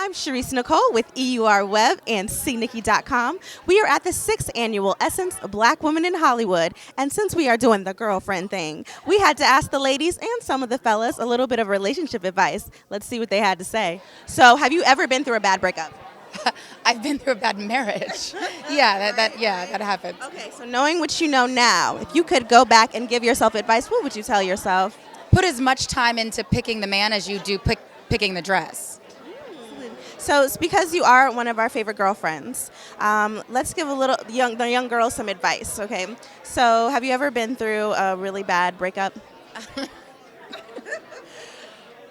I'm Sharice Nicole with EUR Web and CNikky.com. We are at the 6th annual Essence Black Women in Hollywood, and since we are doing the girlfriend thing, we had to ask the ladies and some of the fellas a little bit of relationship advice. Let's see what they had to say. So, have you ever been through a bad breakup? I've been through a bad marriage. That happened. Okay, so knowing what you know now, if you could go back and give yourself advice, what would you tell yourself? Put as much time into picking the man as you do picking the dress. So it's because you are one of our favorite girlfriends. Let's give the young girls some advice, okay? So have you ever been through a really bad breakup?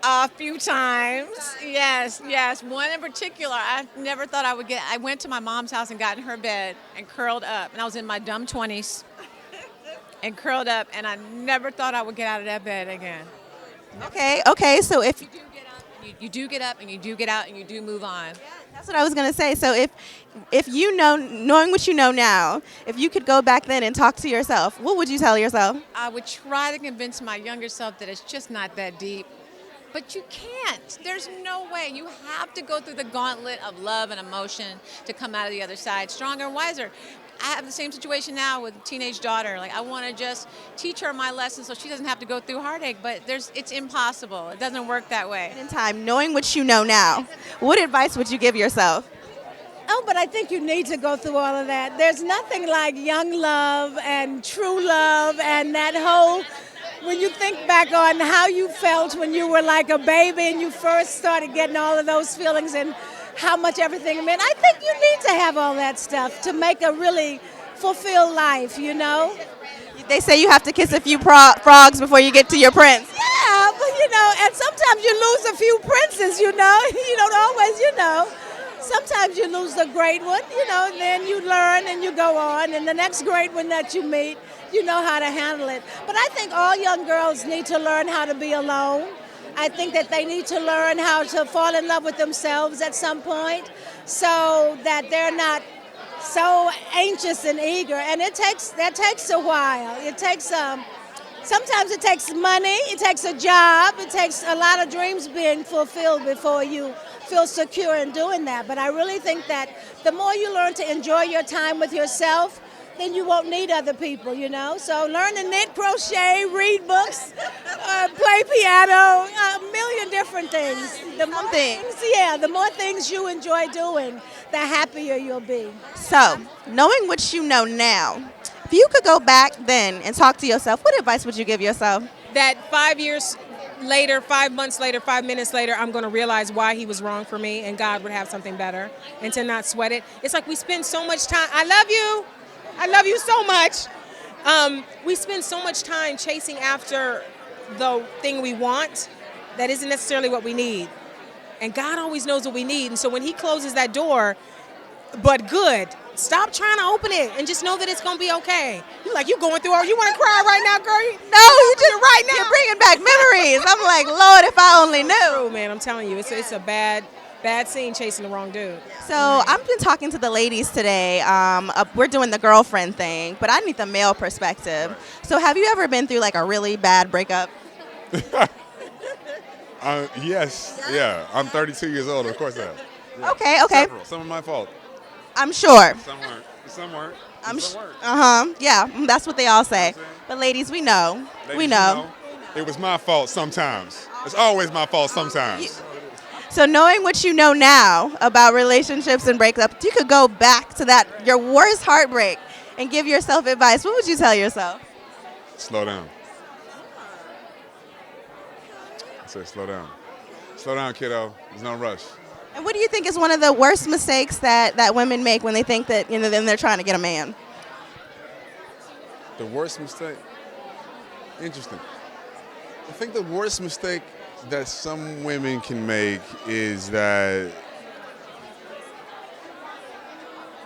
A few times, yes. One in particular, I never thought I would get. I went to my mom's house and got in her bed and curled up, and I was in my dumb 20s and curled up, and I never thought I would get out of that bed again. Okay. So if You do get up and you do get out and you do move on. that's what I was gonna say. So if you know, knowing what you know now, if you could go back then and talk to yourself, what would you tell yourself? I would try to convince my younger self that it's just not that deep. But you can't. There's no way. You have to go through the gauntlet of love and emotion to come out of the other side stronger and wiser. I have the same situation now with a teenage daughter. Like, I want to just teach her my lessons so she doesn't have to go through heartache, but it's impossible. It doesn't work that way. In time, knowing what you know now, what advice would you give yourself? Oh, but I think you need to go through all of that. There's nothing like young love and true love and that whole, when you think back on how you felt when you were like a baby and you first started getting all of those feelings and how much everything meant. I think you need to have all that stuff to make a really fulfilled life, you know? They say you have to kiss a few frogs before you get to your prince. Yeah, but and sometimes you lose a few princes, you know? You don't always. Sometimes you lose a great one, and then you learn and you go on, and the next great one that you meet, you know how to handle it. But I think all young girls need to learn how to be alone. I think that they need to learn how to fall in love with themselves at some point so that they're not so anxious and eager. And that takes a while. Sometimes it takes money, it takes a job, it takes a lot of dreams being fulfilled before you feel secure in doing that. But I really think that the more you learn to enjoy your time with yourself, then you won't need other people, So learn to knit, crochet, read books, play piano, a million different things. The more things you enjoy doing, the happier you'll be. So, knowing what you know now, if you could go back then and talk to yourself, what advice would you give yourself? That 5 years later, 5 months later, 5 minutes later, I'm going to realize why he was wrong for me and God would have something better, and to not sweat it. It's like we spend so much time. I love you so much. We spend so much time chasing after the thing we want that isn't necessarily what we need. And God always knows what we need. And so when he closes that door, but good, stop trying to open it and just know that it's going to be okay. You going through, you want to cry right now, girl? No, you're bringing back memories. I'm like, Lord, if I only knew. True, man, I'm telling you, it's a bad scene chasing the wrong dude. So I've been talking to the ladies today. We're doing the girlfriend thing, but I need the male perspective. So have you ever been through like a really bad breakup? Yes. Yeah. I'm 32 years old. Of course I have. Yeah. Okay. Several. Some of my fault. I'm sure. Some weren't. Yeah, that's what they all say. But ladies, we know. We know. It was my fault sometimes. It's always my fault sometimes. So knowing what you know now about relationships and breakups, you could go back to your worst heartbreak and give yourself advice. What would you tell yourself? Slow down. I said slow down. Slow down, kiddo. There's no rush. And what do you think is one of the worst mistakes that women make when they think that then they're trying to get a man? The worst mistake? Interesting. I think the worst mistake that some women can make is that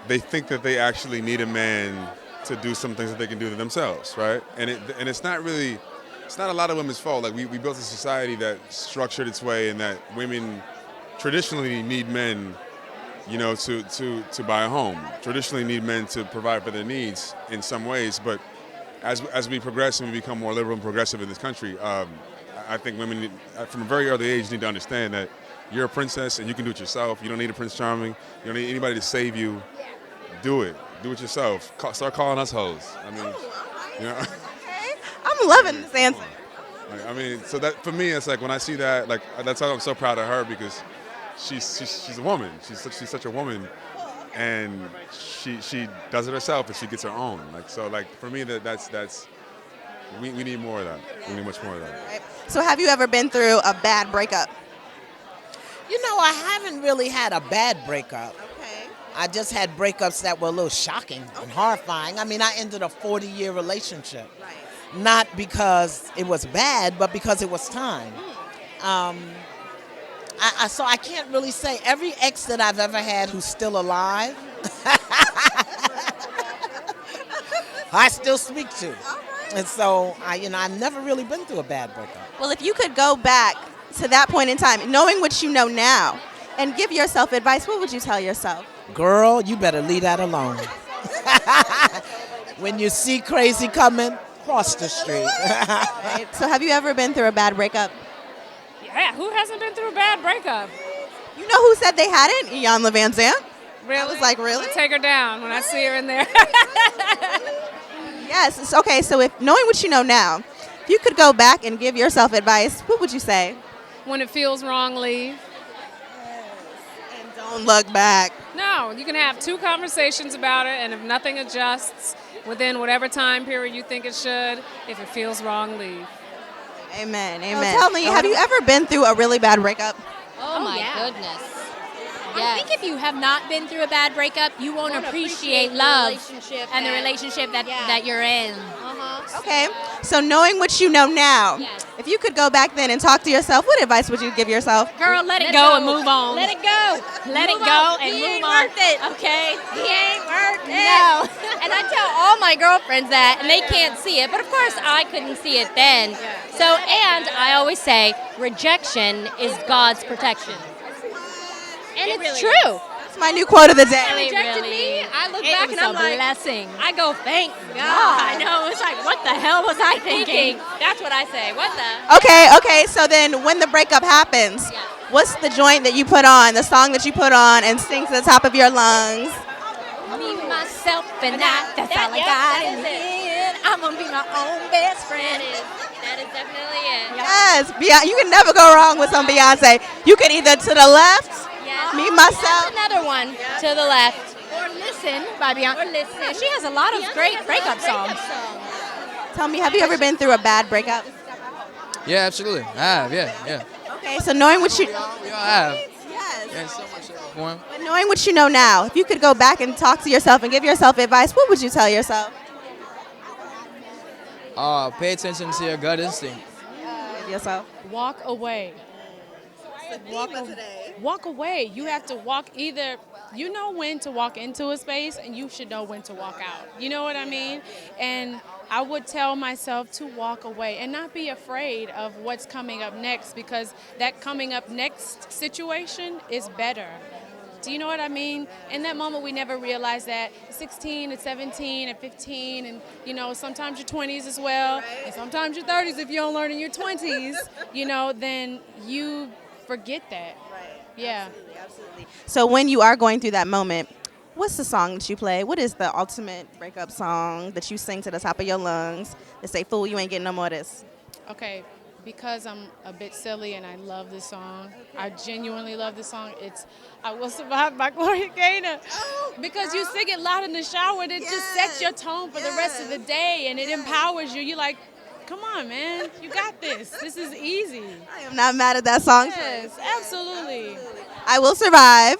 they think that they actually need a man to do some things that they can do to themselves, right? And it's not a lot of women's fault. Like we built a society that's structured its way and that women traditionally need men, to buy a home. Traditionally need men to provide for their needs in some ways, but as we progress and we become more liberal and progressive in this country, I think women, from a very early age, need to understand that you're a princess and you can do it yourself. You don't need a Prince Charming. You don't need anybody to save you. Do it. Do it yourself. Start calling us hoes. I mean, you know. Okay. I'm loving this answer. I mean, so that for me, it's like when I see that, like that's why I'm so proud of her because she's a woman. She's such a woman, and she does it herself and she gets her own. Like so, like for me, that's we need more of that. We need much more of that. Right. So have you ever been through a bad breakup? You know, I haven't really had a bad breakup. Okay. I just had breakups that were a little shocking and horrifying. I mean, I ended a 40-year relationship. Right. Not because it was bad, but because it was time. So I can't really say. Every ex that I've ever had who's still alive, I still speak to. And so, I've never really been through a bad breakup. Well, if you could go back to that point in time, knowing what you know now, and give yourself advice, what would you tell yourself? Girl, you better leave that alone. When you see crazy coming, cross the street. Right. So have you ever been through a bad breakup? Yeah, who hasn't been through a bad breakup? You know who said they hadn't? Iyanla Van Zandt. Really? I was like, really? I'll take her down when I see her in there. Yes. Okay, so if knowing what you know now, if you could go back and give yourself advice, what would you say? When it feels wrong, leave. And don't look back. No, you can have 2 conversations about it, and if nothing adjusts within whatever time period you think it should, if it feels wrong, leave. Amen. Amen. Tell me, have you ever been through a really bad breakup? Oh my goodness. I think if you have not been through a bad breakup, you won't appreciate love and the relationship that you're in. Okay. So knowing what you know now, if you could go back then and talk to yourself, what advice would you give yourself? Girl, let it go and move on. Let it go. Let it go and move on. Worth it. Okay? He ain't worth it. No. And I tell all my girlfriends that, and they can't see it, but of course I couldn't see it then. So, and I always say, rejection is God's protection. And it's true. That's my new quote of the day. They rejected me. I look back and I'm like, blessing. I go, thank God. I know. It's like, what the hell was I thinking? That's what I say. What the? Okay. So then when the breakup happens, what's the joint that you put on, the song that you put on and sing to the top of your lungs? Me, myself, and I. That's all I got in the end. I'm going to be my own best friend. That is definitely it. Yes. You can never go wrong with some Beyonce. You can either to the left, me, myself. That's another one to the left. Or Listen by Beyonce. Or Listen. Yeah, she has a lot of great breakup songs. Tell me, have you ever been through a bad breakup? Yeah, absolutely. I have, yeah. Okay, so knowing what you... We all have. Yes. Yeah, so much form. But knowing what you know now, if you could go back and talk to yourself and give yourself advice, what would you tell yourself? Pay attention to your gut instinct. Give yourself. Walk away. Walk away. You have to walk either, you know when to walk into a space and you should know when to walk out. You know what I mean? And I would tell myself to walk away and not be afraid of what's coming up next, because that coming up next situation is better. Do you know what I mean? In that moment, we never realize that 16 and 17 and 15 and, sometimes your 20s as well, and sometimes your 30s if you don't learn in your 20s, then you forget that. Right. Yeah. Absolutely. So when you are going through that moment, what's the song that you play? What is the ultimate breakup song that you sing to the top of your lungs that say, fool, you ain't getting no more of this? Okay, because I'm a bit silly and I love this song. I genuinely love this song. It's I Will Survive by Gloria Gaynor. Because you sing it loud in the shower and it just sets your tone for the rest of the day and it empowers you. You're like, come on, man. You got this. This is easy. I am not mad at that song. Yes, absolutely. I Will Survive,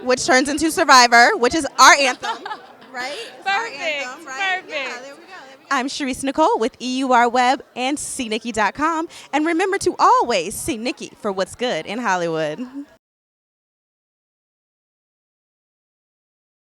which turns into Survivor, which is our anthem. Right? Perfect. Anthem, right? Perfect. Yeah, there we go. I'm Sharice Nicole with EUR Web and CNikky.com. And remember to always see Nikki for what's good in Hollywood.